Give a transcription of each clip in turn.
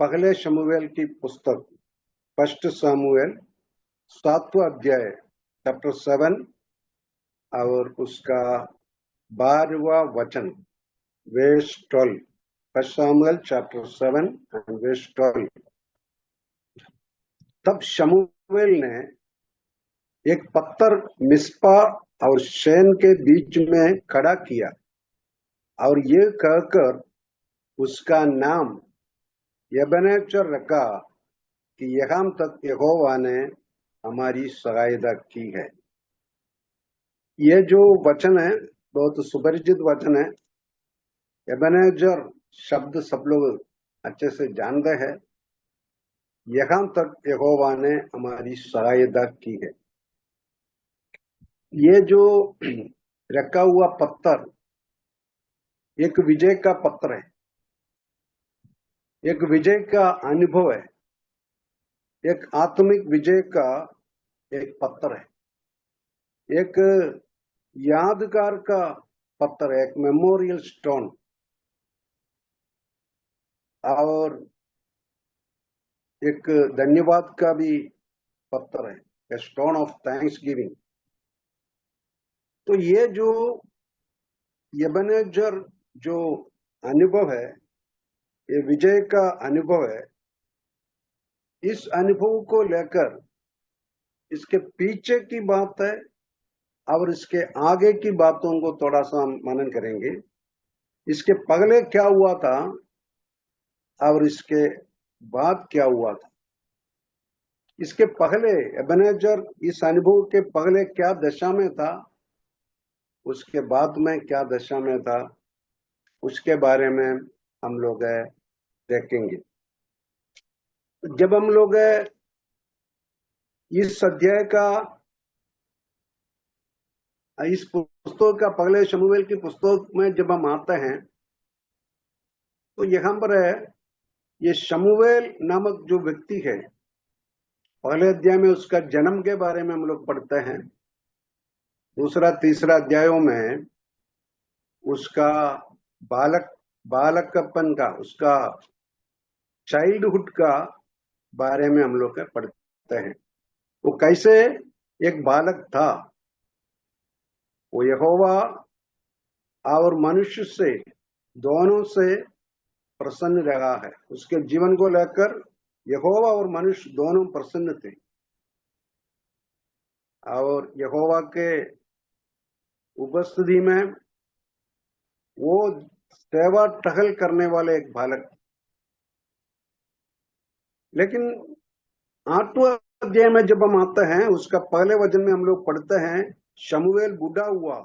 पहले शमूएल की पुस्तक फर्स्ट शमूएल 7वां अध्याय चैप्टर 7 और उसका 12वां वचन वर्स 12। फर्स्ट शमूएल चैप्टर 7 एंड वर्स 12। तब शमूएल ने एक पत्थर मिस्पा और शैन के बीच में खड़ा किया और ये कहकर उसका नाम एबेनेजर रखा कि यहाँ तक यहोवा ने हमारी सहायता की है। ये जो वचन है बहुत सुपरिचित वचन है। एबेनेजर शब्द सब लोग अच्छे से जानते हैं। यहाँ तक यहोवा ने हमारी सहायता की है। ये जो रखा हुआ पत्थर एक विजय का पत्थर है, एक विजय का अनुभव है, एक आत्मिक विजय का एक पत्थर है, एक यादगार का पत्थर है, एक मेमोरियल स्टोन और एक धन्यवाद का भी पत्थर है, a stone of thanks giving. तो ये जो एबेनेजर जो अनुभव है, ये विजय का अनुभव है। इस अनुभव को लेकर इसके पीछे की बात है और इसके आगे की बातों को थोड़ा सा हम मनन करेंगे। इसके पहले क्या हुआ था और इसके बाद क्या हुआ था। इसके पहले एबेनेजर इस अनुभव के पहले क्या दशा में था, उसके बाद में क्या दशा में था, उसके बारे में हम लोग देखेंगे। जब हम लोग इस अध्याय का, इस पुस्तक का, पहले शमूएल की पुस्तक में जब हम आते हैं तो यहाँ पर है ये शमूएल नामक जो व्यक्ति है, पहले अध्याय में उसका जन्म के बारे में हम लोग पढ़ते हैं। दूसरा तीसरा अध्यायों में उसका बालकपन का, उसका चाइल्डहुड का बारे में हम लोग पढ़ते हैं। वो कैसे एक बालक था, वो यहोवा और मनुष्य से दोनों से प्रसन्न रहा है। उसके जीवन को लेकर यहोवा और मनुष्य दोनों प्रसन्न थे और यहोवा के उपस्थिति में वो सेवा टहल करने वाले एक बालक। लेकिन 8वां अध्याय में जब हम आते हैं, उसका पहले वचन में हम लोग पढ़ते हैं शमूएल बुढ़ा हुआ,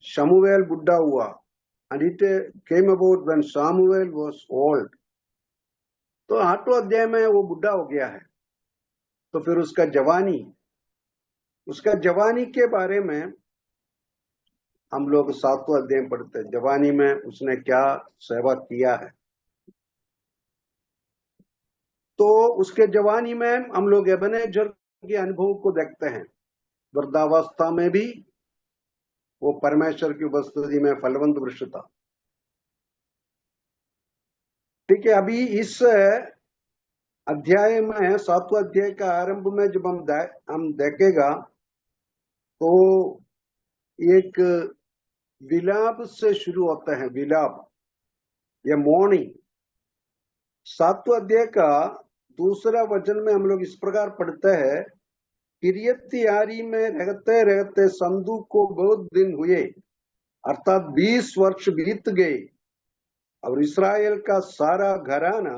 शमूएल बुढ़ा हुआ। And it came about when Samuel was old. तो 8वां अध्याय में वो बुढ़ा हो गया है। तो फिर उसका जवानी के बारे में हम लोग 7वां अध्याय पढ़ते हैं। जवानी में उसने क्या सेवा किया है। तो उसके जवानी में हम लोग एबेनेजर के अनुभव को देखते हैं। वृद्धावस्था में भी वो परमेश्वर की उपस्थिति में फलवंत वृक्ष था। ठीक है, अभी इस अध्याय में 7वां अध्याय का आरंभ में जब हम देखेगा तो एक विलाप से शुरू होता है। विलाप या मौनी। 7वां अध्याय का दूसरा वचन में हम लोग इस प्रकार पढ़ते हैं, किरियत-यारीम में रहते रहते संदूक को बहुत दिन हुए, अर्थात 20 वर्ष बीत गए और इस्राएल का सारा घराना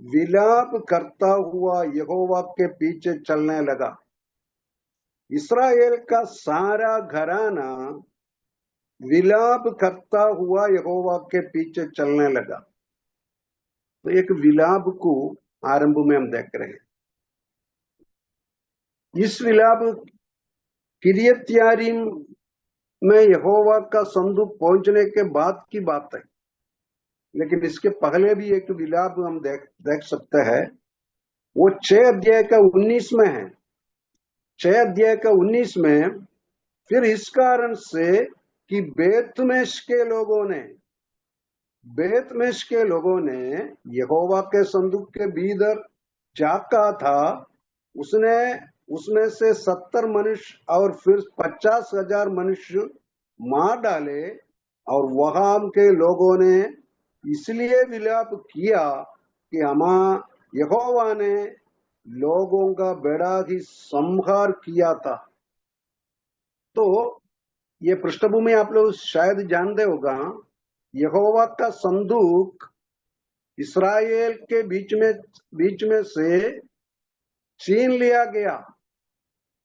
विलाप करता हुआ यहोवा के पीछे चलने लगा। इस्राएल का सारा घराना विलाप करता हुआ यहोवा के पीछे चलने लगा। तो एक विलाप को आरंभ में हम देख रहे हैं। इस विलाप किरियत-यारीम में यहोवा का संदूक पहुंचने के बाद की बात है। लेकिन इसके पहले भी एक विलाप हम देख सकते हैं। वो 6 अध्याय का 19 में है। 6 अध्याय का 19 में, फिर इस कारण से कि बेतमेश के लोगों ने बेतमेश के लोगों ने यहोवा के संदूक के भीतर झांका था। उसने उसमें से 70 मनुष्य और फिर 50,000 मनुष्य मार डाले। और वहां के लोगों ने इसलिए विलाप किया कि यहोवा ने लोगों का बड़ा ही संहार किया था। तो ये पृष्ठभूमि आप लोग शायद जानते होगा। यहोवा का संदूक इस्राएल के बीच में से छीन लिया गया।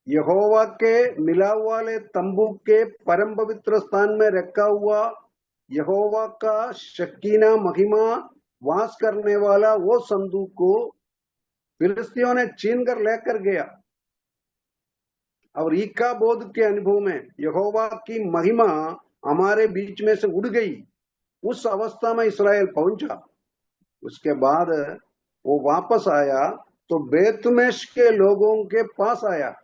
यहोवा के मिलाप वाले तंबू के परम पवित्र स्थान में रखा हुआ यहोवा का शकीना महिमा वास करने वाला वो संदूक को फिलिस्तियों ने छीन कर लेकर गया। और इकाबोद के अनुभव में यहोवा की महिमा हमारे बीच में से उड़ गई। उस अवस्था में इस्राएल पहुंचा। उसके बाद वो वापस आया तो बेतमेश के लोगों के पास आया।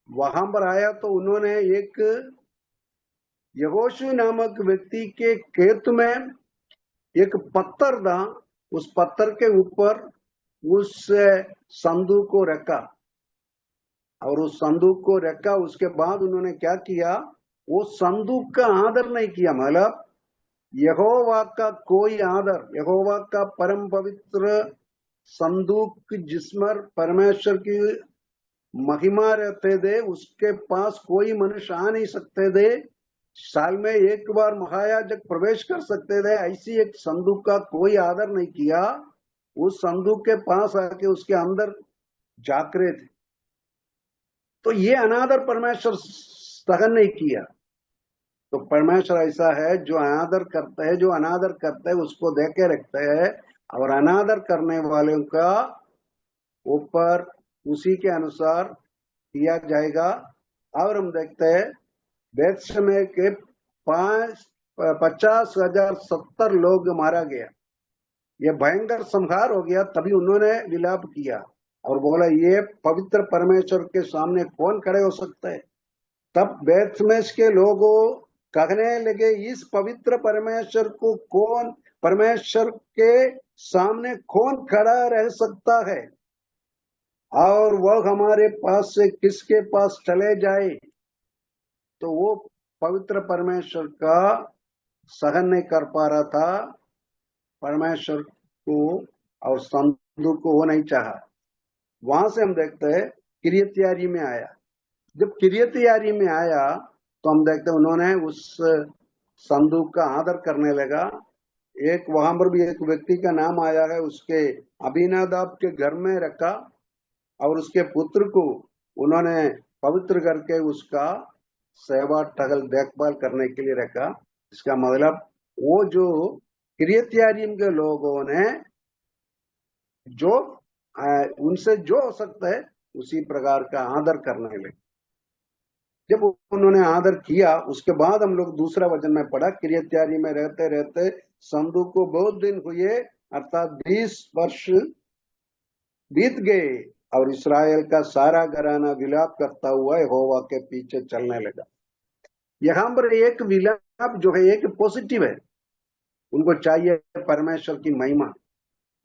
वहां पर आया तो उन्होंने एक यहोशू नामक व्यक्ति के खेत में एक पत्थर था। उस पत्थर के ऊपर उस संदूक को रखा और उस संदूक को रखा। उसके बाद उन्होंने क्या किया, वो संदूक का आदर नहीं किया। मतलब यहोवा का कोई आदर, यहोवा का परम पवित्र संदूक जिसमें परमेश्वर की महिमा रहते थे, उसके पास कोई मनुष्य आ नहीं सकते थे। साल में एक बार महायाजक प्रवेश कर सकते थे। ऐसी एक संदूक का कोई आदर नहीं किया। उस संदूक के पास आके उसके अंदर झांक रहे थे। तो ये अनादर परमेश्वर सहन नहीं किया। तो परमेश्वर ऐसा है जो अनादर करता है, जो अनादर करता है उसको देख के रखता है और अनादर करने वालों का ऊपर उसी के अनुसार किया जाएगा। और हम देखते हैं बेतशेमेश के 50,070 लोग मारा गया। ये भयंकर संहार हो गया। तभी उन्होंने विलाप किया और बोला ये पवित्र परमेश्वर के सामने कौन खड़े हो सकता है। तब बेतशेमेश के लोगों कहने लगे इस पवित्र परमेश्वर को कौन, परमेश्वर के सामने कौन खड़ा रह सकता है और वह हमारे पास से किसके पास चले जाए। तो वो पवित्र परमेश्वर का सहन नहीं कर पा रहा था। परमेश्वर को और संदूक को वो नहीं चाहा। वहां से हम देखते हैं किरियत में आया। जब किरियत में आया तो हम देखते हैं उन्होंने उस संदूक का आदर करने लगा। एक वहां पर भी एक व्यक्ति का नाम आया है, उसके अबीनादाब के घर में रखा और उसके पुत्र को उन्होंने पवित्र करके उसका सेवा टहल देखभाल करने के लिए रखा। इसका मतलब वो जो किरियत के लोगों ने जो उनसे जो हो सकता है उसी प्रकार का आदर करने लगे। जब उन्होंने आदर किया उसके बाद हम लोग दूसरा वचन में पढ़ा, किरियत में रहते रहते संदूक को बहुत दिन हुए, अर्थात 20 वर्ष बीत गए और इस्राएल का सारा घराना विलाप करता हुआ यहोवा के पीछे चलने लगा। यहाँ पर एक विलाप जो है एक पॉजिटिव है। उनको चाहिए परमेश्वर की महिमा।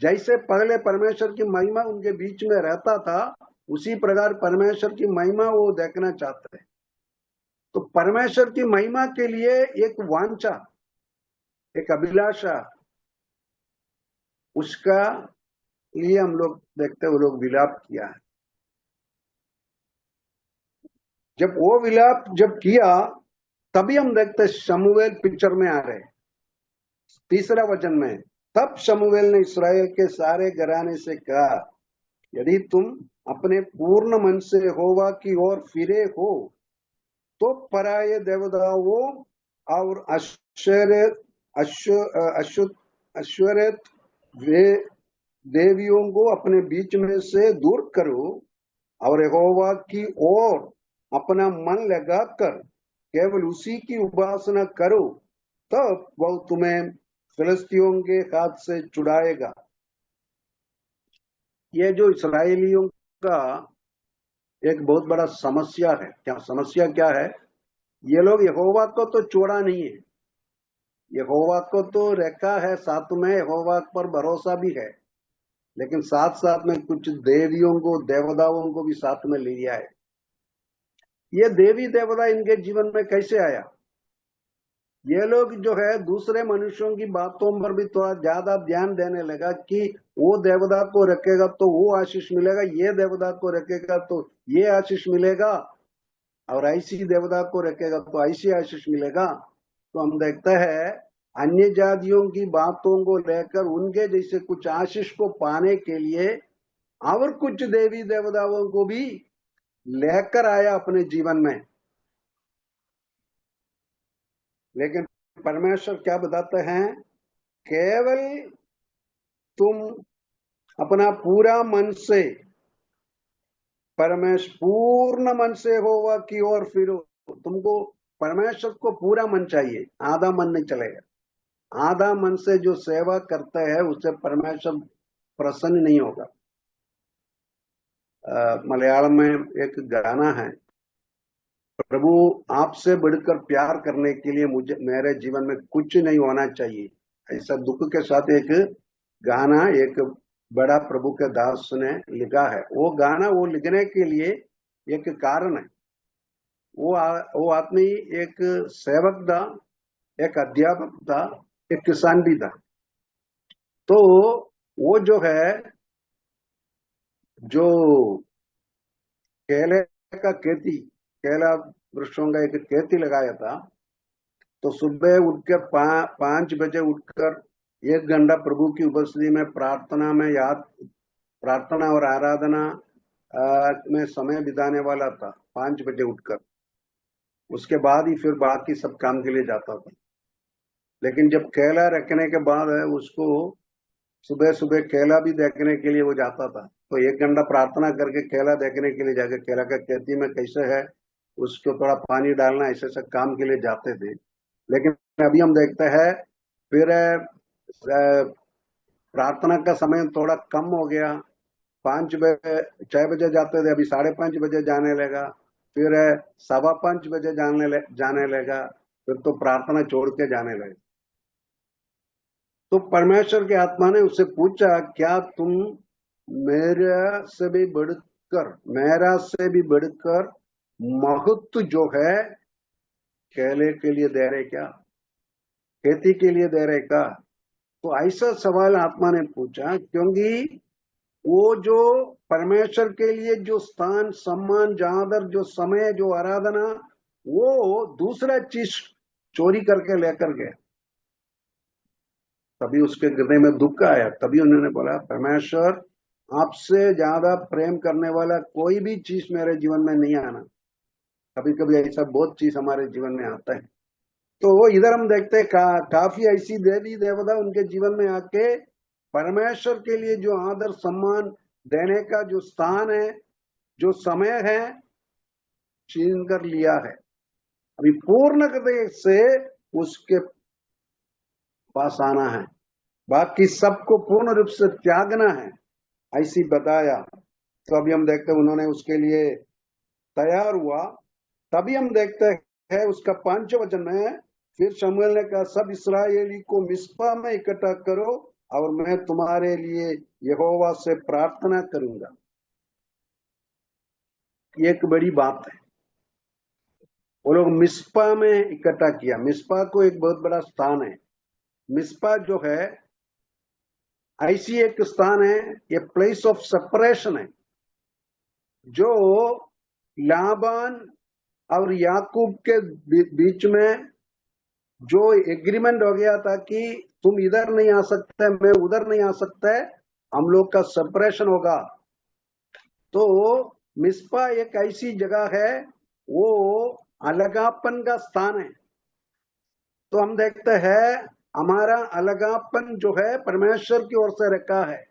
जैसे पहले परमेश्वर की महिमा उनके बीच में रहता था, उसी प्रकार परमेश्वर की महिमा वो देखना चाहते हैं। तो परमेश्वर की महिमा के लिए एक वांछा, एक अभिलाषा, उसका लिए हम लोग देखते वो लोग विलाप किया है। जब वो विलाप जब किया तभी हम देखते शमूएल पिक्चर में आ रहे। तीसरा वचन में, तब शमूएल ने इस्राएल के सारे घराने से कहा, यदि तुम अपने पूर्ण मन से यहोवा की ओर फिरे हो तो पराये देवताओं और अश्वरत वे देवियों को अपने बीच में से दूर करो और यहोवा की ओर अपना मन लगाकर केवल उसी की उपासना करो, तब वह तुम्हें फिलिस्तियों के हाथ से छुड़ाएगा। ये जो इस्राएलियों का एक बहुत बड़ा समस्या है। क्या समस्या क्या है? ये लोग यहोवा को तो छोड़ा नहीं है, यहोवा को तो रखा है साथ में, यहोवा पर भरोसा भी है, लेकिन साथ साथ में कुछ देवियों को, देवताओं को भी साथ में ले लिया है। ये देवी देवता इनके जीवन में कैसे आया? ये लोग जो है दूसरे मनुष्यों की बातों पर भी थोड़ा ज्यादा ध्यान देने लगा कि वो देवता को रखेगा तो वो आशीष मिलेगा, ये देवता को रखेगा तो ये आशीष मिलेगा, और ऐसी देवता को रखेगा तो ऐसी आशीष मिलेगा। तो हम देखते हैं अन्य जातियों की बातों को लेकर उनके जैसे कुछ आशीष को पाने के लिए और कुछ देवी देवताओं को भी लेकर आया अपने जीवन में। लेकिन परमेश्वर क्या बताते हैं? केवल तुम अपना पूरा मन से, परमेश्वर पूर्ण मन से होगा की ओर फिरो। तुमको परमेश्वर को पूरा मन चाहिए, आधा मन नहीं चलेगा। आधा मन से जो सेवा करते हैं उससे परमेश्वर प्रसन्न नहीं होगा। मलयालम में एक गाना है, प्रभु आपसे बढ़कर प्यार करने के लिए मुझे मेरे जीवन में कुछ नहीं होना चाहिए, ऐसा दुख के साथ एक गाना एक बड़ा प्रभु के दास ने लिखा है। वो गाना वो लिखने के लिए एक कारण है। वो आदमी एक सेवक था, एक अध्यापक था, एक किसान भी था। तो वो जो है, जो केले का खेती, केला वृक्षों का एक खेती लगाया था, तो सुबह उठकर 5 बजे उठकर 1 घंटा प्रभु की उपस्थिति में प्रार्थना में प्रार्थना और आराधना में समय बिताने वाला था 5 बजे उठकर। उसके बाद ही फिर बाकी सब काम के लिए जाता था। लेकिन जब केला रखने के बाद उसको सुबह सुबह केला भी देखने के लिए वो जाता था। तो 1 घंटा प्रार्थना करके केला देखने के लिए जाके केला का खेती में कैसे है उसको थोड़ा पानी डालना, ऐसे सब काम के लिए जाते थे। लेकिन अभी हम देखते हैं फिर प्रार्थना का समय थोड़ा कम हो गया। 5 बजे 6 बजे जाते थे, अभी 5:30 बजे जाने लगा, फिर 5:15 बजे जाने लगा, फिर तो प्रार्थना छोड़ के जाने लगे। तो परमेश्वर के आत्मा ने उससे पूछा, क्या तुम मेरा से भी बढ़कर महत्व जो है केले के लिए दे रहे क्या, खेती के लिए दे रहे का? तो ऐसा सवाल आत्मा ने पूछा, क्योंकि वो जो परमेश्वर के लिए जो स्थान, सम्मान, आदर, जो समय, जो आराधना, वो दूसरा चीज चोरी करके लेकर गया। तभी उसके हृदय में दुख आया। तभी उन्होंने बोला, परमेश्वर आपसे ज्यादा प्रेम करने वाला कोई भी चीज मेरे जीवन में नहीं आना। कभी कभी ऐसा बहुत चीज हमारे जीवन में आता है। तो इधर हम देखते हैं काफी ऐसी देवी देवता उनके जीवन में आके परमेश्वर के लिए जो आदर सम्मान देने का जो स्थान है, जो समय है, छीन कर लिया है। अभी पूर्ण हृदय से उसके पास आना है, बाकी सबको पूर्ण रूप से त्यागना है, ऐसी बताया। तो अभी हम देखते हैं उन्होंने उसके लिए तैयार हुआ। तभी हम देखते हैं उसका 5 वचन में, फिर शमूएल ने कहा, सब इस्राएली को मिस्पा में इकट्ठा करो और मैं तुम्हारे लिए यहोवा से प्रार्थना करूंगा। ये एक बड़ी बात है। वो लोग मिस्पा में इकट्ठा किया। मिस्पा को एक बहुत बड़ा स्थान है। मिस्पा जो है ऐसी एक स्थान है, ये प्लेस ऑफ सेपरेशन है, जो लाबान और याकूब के बीच में जो एग्रीमेंट हो गया था कि तुम इधर नहीं आ सकते, मैं उधर नहीं आ सकता, हम लोग का सेपरेशन होगा। तो मिस्पा एक ऐसी जगह है, वो अलगापन का स्थान है। तो हम देखते हैं हमारा अलगापन जो है परमेश्वर की ओर से रखा है।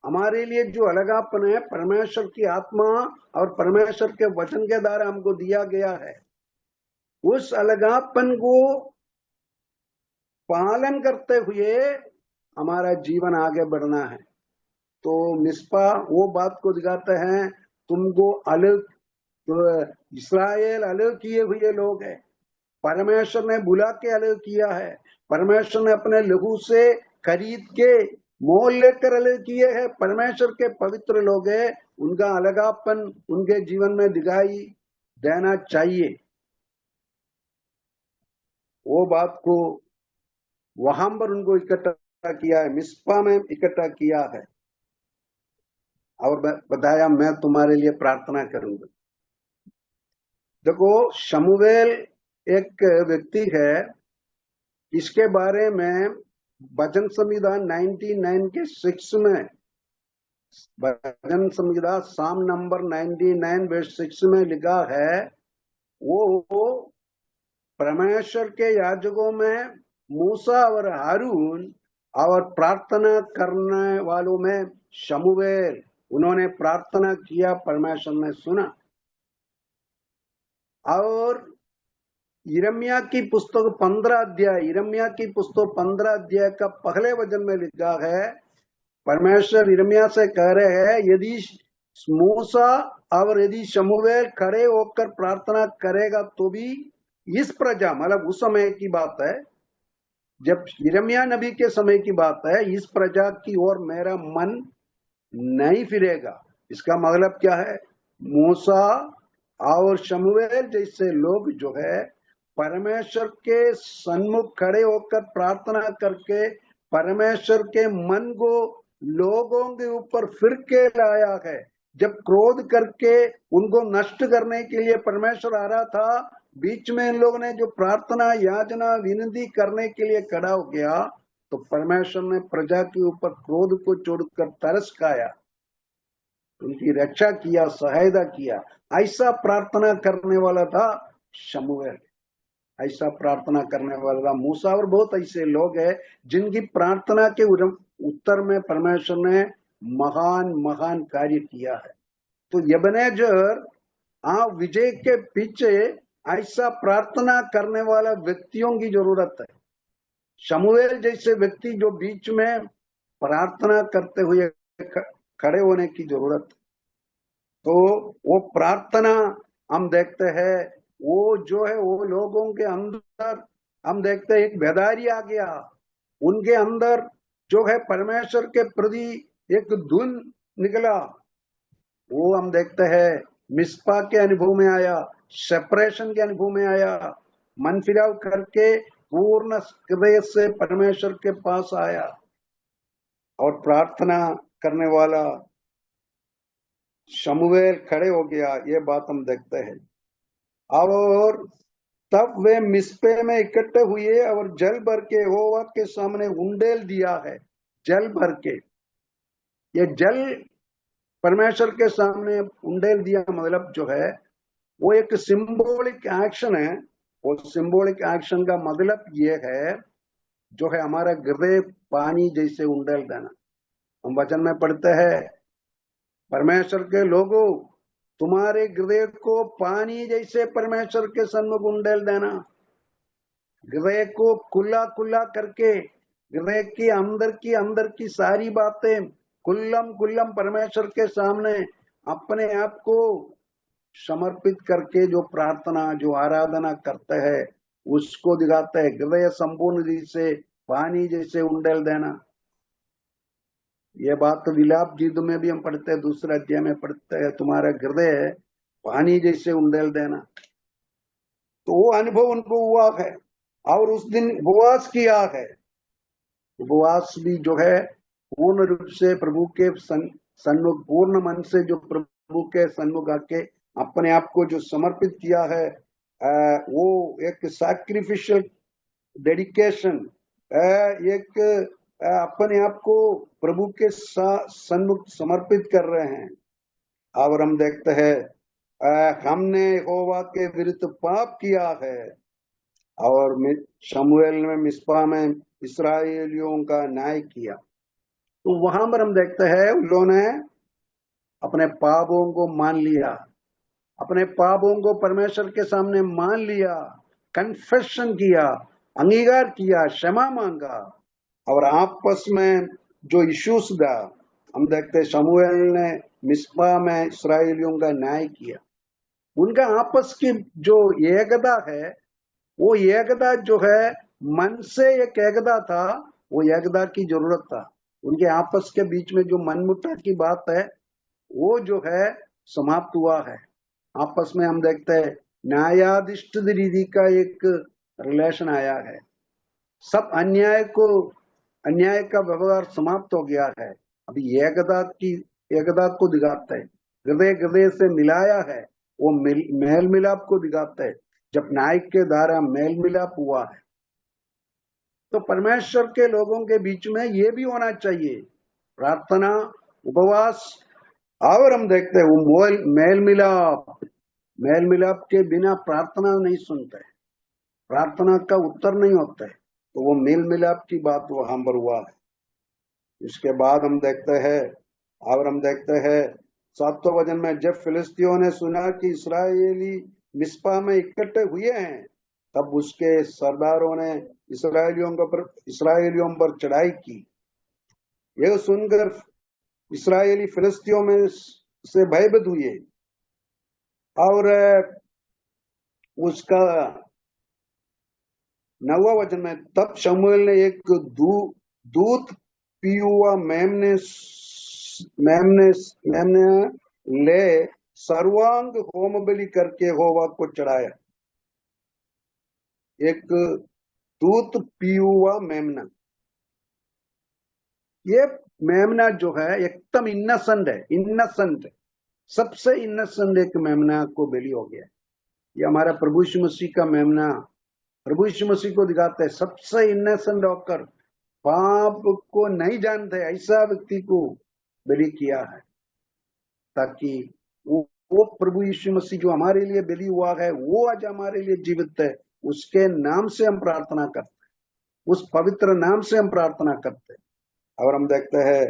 हमारे लिए जो अलगापन है परमेश्वर की आत्मा और परमेश्वर के वचन के द्वारा हमको दिया गया है। उस अलगापन को पालन करते हुए हमारा जीवन आगे बढ़ना है। तो मिस्पा वो बात को दिखाते हैं, तुमको अलग, तो इस्राएल अलग किए हुए लोग हैं, परमेश्वर ने बुला के अलग किया है। परमेश्वर ने अपने लहू से खरीद के मोल लेकर अलग किए हैं। परमेश्वर के पवित्र लोग है, उनका अलगापन उनके जीवन में दिखाई देना चाहिए। वो बात को वहां पर उनको इकट्ठा किया है, मिस्पा में इकट्ठा किया है और बताया मैं तुम्हारे लिए प्रार्थना करूंगा। देखो, शमूएल एक व्यक्ति है, इसके बारे में भजन संहिता 99 के 6 में, भजन संहिता साम नंबर 99 वर्ष 6 में लिखा है, वो परमेश्वर के याजकों में मूसा और हारून और प्रार्थना करने वालों में शमूएल, उन्होंने प्रार्थना किया, परमेश्वर ने सुना। और यिर्मयाह की पुस्तक 15 अध्याय, यिर्मयाह की पुस्तक 15 अध्याय का पहले वचन में लिखा है, परमेश्वर यिर्मयाह से कह रहे हैं, यदि मूसा और यदि शमूएल खड़े होकर प्रार्थना करेगा तो भी इस प्रजा, मतलब उस समय की बात है, जब यिर्मयाह नबी के समय की बात है, इस प्रजा की ओर मेरा मन नहीं फिरेगा। इसका मतलब क्या है? मूसा और शमूएल जैसे लोग जो है परमेश्वर के सन्मुख खड़े होकर प्रार्थना करके परमेश्वर के मन को लोगों के ऊपर फिर के लाया है। जब क्रोध करके उनको नष्ट करने के लिए परमेश्वर आ रहा था, बीच में इन लोगों ने जो प्रार्थना याचना विनती करने के लिए खड़ा हो गया, तो परमेश्वर ने प्रजा के ऊपर क्रोध को छोड़कर तरस खाया, उनकी रक्षा किया, सहायता किया। ऐसा प्रार्थना करने वाला था शमूएल, ऐसा प्रार्थना करने वाला मूसा, और बहुत ऐसे लोग हैं जिनकी प्रार्थना के उत्तर में परमेश्वर ने महान महान कार्य किया है। तो यबनेजर विजय के पीछे ऐसा प्रार्थना करने वाला व्यक्तियों की जरूरत है। शमूएल जैसे व्यक्ति जो बीच में प्रार्थना करते हुए खड़े होने की जरूरत है। तो वो प्रार्थना हम देखते हैं, वो जो है वो लोगों के अंदर हम देखते हैं एक बेदारी आ गया, उनके अंदर जो है परमेश्वर के प्रति एक धुन निकला। वो हम देखते हैं मिस्पा के अनुभव में आया, सेपरेशन के अनुभव में आया, मन फिराव करके पूर्ण हृदय से परमेश्वर के पास आया और प्रार्थना करने वाला शमूएल खड़े हो गया। ये बात हम देखते हैं। और तब वे मिस्पे में इकट्ठे हुए और जल भर के यहोवा के सामने उंडेल दिया है। जल भर के, ये जल परमेश्वर के सामने उंडेल दिया मतलब जो है वो एक सिंबॉलिक एक्शन है। वो सिंबॉलिक एक्शन का मतलब ये है जो है हमारा हृदय पानी जैसे उंडेल देना। हम वचन में पढ़ते हैं, परमेश्वर के लोगों तुम्हारे हृदय को पानी जैसे परमेश्वर के सन्मुख उंडेल देना। हृदय को खुला खुला करके, हृदय के अंदर की सारी बातें कुल्लम कुल्लम परमेश्वर के सामने अपने आप को समर्पित करके जो प्रार्थना जो आराधना करते हैं उसको दिखाते हैं। हृदय संपूर्ण रीति से पानी जैसे उंडेल देना। ये बात तो विलाप गीत में भी हम पढ़ते हैं, दूसरे अध्याय में पढ़ते हैं, तुम्हारा हृदय पानी जैसे उंडेल देना। तो वो अनुभव उनको हुआ है और उस दिन उपवास किया है। उपवास भी जो है पूर्ण रूप से प्रभु के सन्मुख, पूर्ण मन से जो प्रभु के सन्मुख आके अपने आप को जो समर्पित किया है, वो एक सैक्रिफिशियल डेडिकेशन, एक अपने आप को प्रभु के सन्मुख समर्पित कर रहे हैं। और हम देखते हैं हमने यहोवा के विरुद्ध पाप किया है। और शमूएल ने मिस्पा में इस्राएलियों का न्याय किया। तो वहां पर हम देखते हैं उन्होंने अपने पापों को मान लिया, अपने पापों को परमेश्वर के सामने मान लिया, कन्फेशन किया, अंगीकार किया, क्षमा मांगा और आपस में जो इश्यूज था, हम देखते हैं शमूएल ने मिस्पा में इस्राएलियों का न्याय किया। उनका आपस की जो एकता है, वो एकता जो है मन से एक एकता था, वो एकता की जरूरत था। उनके आपस के बीच में जो मनमुटाव की बात है वो जो है समाप्त हुआ है। आपस में हम देखते हैं न्यायाधिष्ठित रीति का एक रिलेशन आया है। सब अन्याय का व्यवहार समाप्त हो गया है। अभी एकता को दिखाता है, हृदय हृदय से मिलाया है, वो मेल मिलाप को दिखाता है। जब न्याय के द्वारा मेल मिलाप हुआ है तो परमेश्वर के लोगों के बीच में ये भी होना चाहिए, प्रार्थना, उपवास। और हम देखते हैं वो मेल मिलाप के बिना प्रार्थना नहीं सुनते, प्रार्थना का उत्तर नहीं होता है। तो वो मेल मिलाप की बात वहां पर हुआ है। इसके बाद हम देखते हैं 7वें वचन में, जब फिलिस्तीयों ने सुना कि इसराइली मिस्पा में इकट्ठे हुए हैं, तब उसके सरदारों ने इसराइलियों पर चढ़ाई की। यह सुनकर इसराइली फिलिस्तीयों में से भयभीत हुए और उसका 9वां वचन में, तब शमूएल ने एक दूत पियुआ मेमने ले सर्वांग होम बलि करके यहोवा को चढ़ाया। एक दूत पियुआ मेमना, ये मेमना जो है एकदम इन्नसेंट है, सबसे इन्नसेंट एक मेमना को बलि हो गया। ये हमारा प्रभु यीशु मसीह का मेमना प्रभु यीशु मसीह को दिखाते हैं, सबसे इन्नसेंट होकर, पाप को नहीं जानते ऐसा व्यक्ति को बलि किया है, ताकि वो प्रभु यीशु मसीह जो हमारे लिए बलि हुआ है वो आज हमारे लिए जीवित है। उसके नाम से हम प्रार्थना करते हैं, उस पवित्र नाम से हम प्रार्थना करते हैं। और हम देखते हैं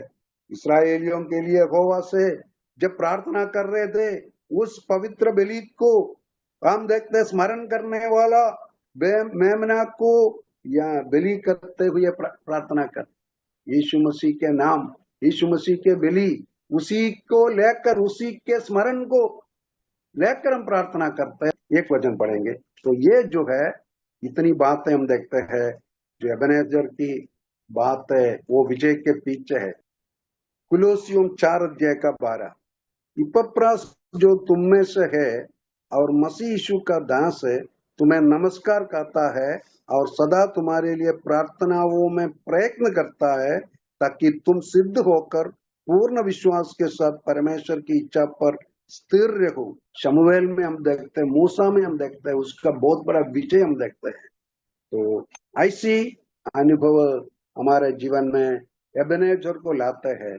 इसराइलियों के लिए यहोवा से जब प्रार्थना कर रहे थे, उस पवित्र बलि को हम देखते हैं स्मरण करने वाला मेमना को या बलि करते हुए प्रार्थना कर, यीशु मसीह के नाम, यीशु मसीह के बलि, उसी को लेकर, उसी के स्मरण को लेकर हम प्रार्थना करते हैं। एक वचन पढ़ेंगे तो ये जो है इतनी बातें हम देखते हैं, जो एबेनेजर की बात है वो विजय के पीछे है। कुलोसियों 4:12, इपफ्रास जो तुम में से है और मसीह यीशु का दास है, तुम्हें नमस्कार कहता है और सदा तुम्हारे लिए प्रार्थनाओं में प्रयत्न करता है, ताकि तुम सिद्ध होकर पूर्ण विश्वास के साथ परमेश्वर की इच्छा पर स्थिर रहो। शमूएल में हम देखते हैं, मूसा में हम देखते हैं, उसका बहुत बड़ा विजय हम देखते हैं। तो ऐसी अनुभव हमारे जीवन में एबेनेजर को लाते हैं।